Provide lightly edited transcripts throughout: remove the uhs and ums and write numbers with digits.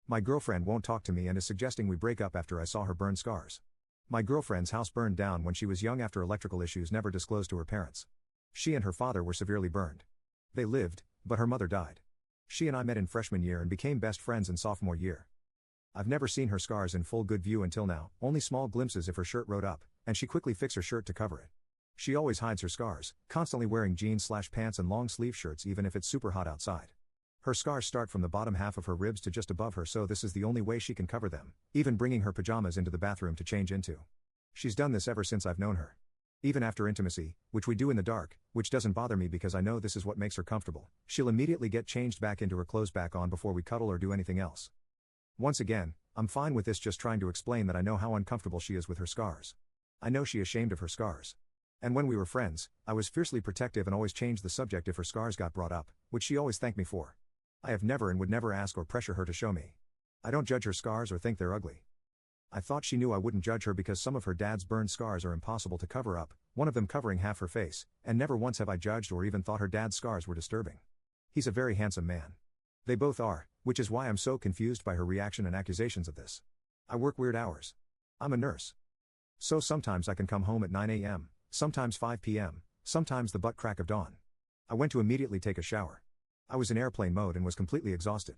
My girlfriend won't talk to me and is suggesting we break up after I saw her burn scars. My girlfriend's house burned down when she was young after electrical issues never disclosed to her parents. She and her father were severely burned. They lived, but her mother died. She and I met in freshman year and became best friends in sophomore year. I've never seen her scars in full good view until now, only small glimpses if her shirt rode up, and she quickly fixed her shirt to cover it. She always hides her scars, constantly wearing jeans/pants and long sleeve shirts even if it's super hot outside. Her scars start from the bottom half of her ribs to just above her, so this is the only way she can cover them, even bringing her pajamas into the bathroom to change into. She's done this ever since I've known her. Even after intimacy, which we do in the dark, which doesn't bother me because I know this is what makes her comfortable, she'll immediately get changed back into her clothes back on before we cuddle or do anything else. Once again, I'm fine with this, just trying to explain that I know how uncomfortable she is with her scars. I know she's ashamed of her scars. And when we were friends, I was fiercely protective and always changed the subject if her scars got brought up, which she always thanked me for. I have never and would never ask or pressure her to show me. I don't judge her scars or think they're ugly. I thought she knew I wouldn't judge her because some of her dad's burned scars are impossible to cover up, one of them covering half her face, and never once have I judged or even thought her dad's scars were disturbing. He's a very handsome man. They both are, which is why I'm so confused by her reaction and accusations of this. I work weird hours. I'm a nurse. So sometimes I can come home at 9 a.m., sometimes 5 p.m., sometimes the butt crack of dawn. I went to immediately take a shower. I was in airplane mode and was completely exhausted.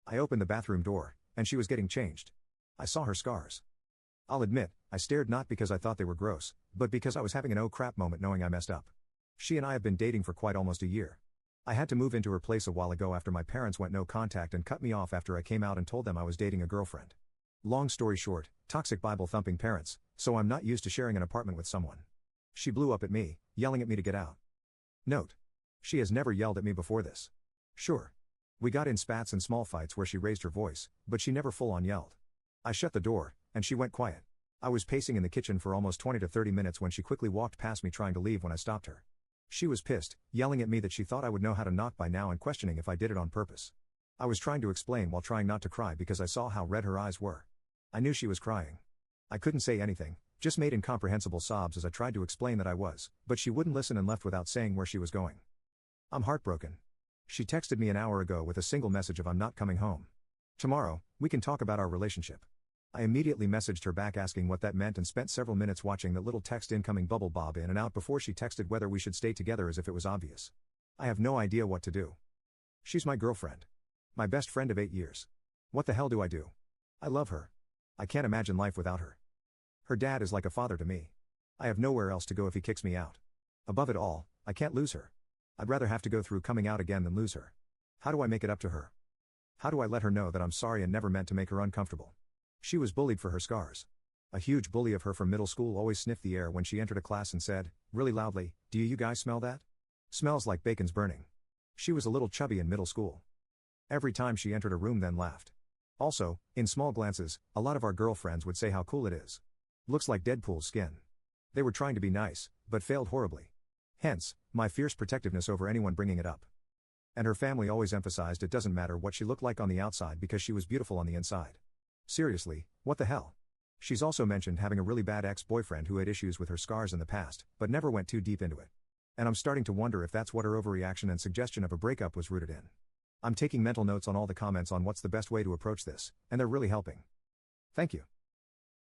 I opened the bathroom door, and she was getting changed. I saw her scars. I'll admit, I stared not because I thought they were gross, but because I was having an oh crap moment knowing I messed up. She and I have been dating for quite almost a year. I had to move into her place a while ago after my parents went no contact and cut me off after I came out and told them I was dating a girlfriend. Long story short, toxic Bible thumping parents, so I'm not used to sharing an apartment with someone. She blew up at me, yelling at me to get out. Note: she has never yelled at me before this. Sure. We got in spats and small fights where she raised her voice, but she never full on yelled. I shut the door, and she went quiet. I was pacing in the kitchen for almost 20 to 30 minutes when she quickly walked past me trying to leave when I stopped her. She was pissed, yelling at me that she thought I would know how to knock by now and questioning if I did it on purpose. I was trying to explain while trying not to cry because I saw how red her eyes were. I knew she was crying. I couldn't say anything, just made incomprehensible sobs as I tried to explain that I was, but she wouldn't listen and left without saying where she was going. I'm heartbroken. She texted me an hour ago with a single message of "I'm not coming home. Tomorrow, we can talk about our relationship." I immediately messaged her back asking what that meant and spent several minutes watching the little text incoming bubble bob in and out before she texted whether we should stay together as if it was obvious. I have no idea what to do. She's my girlfriend. My best friend of 8 years. What the hell do I do? I love her. I can't imagine life without her. Her dad is like a father to me. I have nowhere else to go if he kicks me out. Above it all, I can't lose her. I'd rather have to go through coming out again than lose her. How do I make it up to her? How do I let her know that I'm sorry and never meant to make her uncomfortable? She was bullied for her scars. A huge bully of her from middle school always sniffed the air when she entered a class and said, really loudly, "Do you guys smell that? Smells like bacon's burning." She was a little chubby in middle school. Every time she entered a room then laughed. Also, in small glances, a lot of our girlfriends would say how cool it is. Looks like Deadpool's skin. They were trying to be nice, but failed horribly. Hence, my fierce protectiveness over anyone bringing it up. And her family always emphasized it doesn't matter what she looked like on the outside because she was beautiful on the inside. Seriously, what the hell? She's also mentioned having a really bad ex-boyfriend who had issues with her scars in the past, but never went too deep into it. And I'm starting to wonder if that's what her overreaction and suggestion of a breakup was rooted in. I'm taking mental notes on all the comments on what's the best way to approach this, and they're really helping. Thank you.